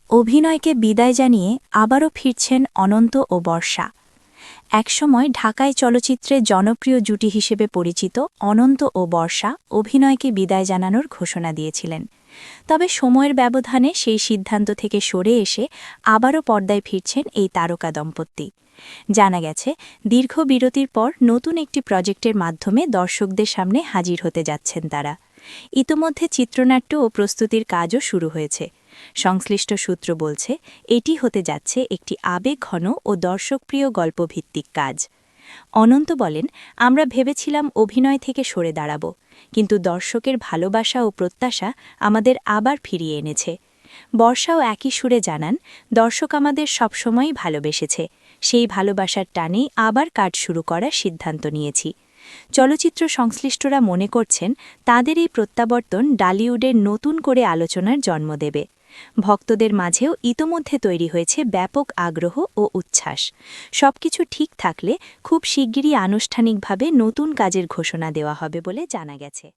অভিনয়কে বিদায় জানিয়ে আবারও ফিরছেন অনন্ত ও বর্ষা। একসময় ঢাকায় চলচ্চিত্রে জনপ্রিয় জুটি হিসেবে পরিচিত অনন্ত ও বর্ষা অভিনয়কে বিদায় জানানোর ঘোষণা দিয়েছিলেন। তবে সময়ের ব্যবধানে সেই সিদ্ধান্ত থেকে সরে এসে আবারও পর্দায় ফিরছেন এই তারকা দম্পতি। জানা গেছে, দীর্ঘ বিরতির পর নতুন একটি প্রজেক্টের মাধ্যমে দর্শকদের সামনে হাজির হতে যাচ্ছেন তারা। ইতোমধ্যে চিত্রনাট্য ও প্রস্তুতির কাজও শুরু হয়েছে। সংশ্লিষ্ট সূত্র বলছে, এটি হতে যাচ্ছে একটি আবেগঘন ও দর্শকপ্রিয় গল্পভিত্তিক কাজ। অনন্ত বলেন, আমরা ভেবেছিলাম অভিনয় থেকে সরে দাঁড়াব, কিন্তু দর্শকের ভালোবাসা ও প্রত্যাশা আমাদের আবার ফিরিয়ে এনেছে। বর্ষাও একই সুরে জানান, দর্শক আমাদের সবসময়ই ভালোবেসেছে, সেই ভালোবাসার টানেই আবার কাজ শুরু করার সিদ্ধান্ত নিয়েছি। চলচ্চিত্র সংশ্লিষ্টরা মনে করছেন, তাদের এই প্রত্যাবর্তন ডালিউডের নতুন করে আলোচনার জন্ম দেবে। ভক্তদের মাঝেও ইতোমধ্যে তৈরি হয়েছে ব্যাপক আগ্রহ ও উচ্ছ্বাস। সবকিছু ঠিক থাকলে খুব শিগগিরই আনুষ্ঠানিকভাবে নতুন কাজের ঘোষণা দেওয়া হবে বলে জানা গেছে।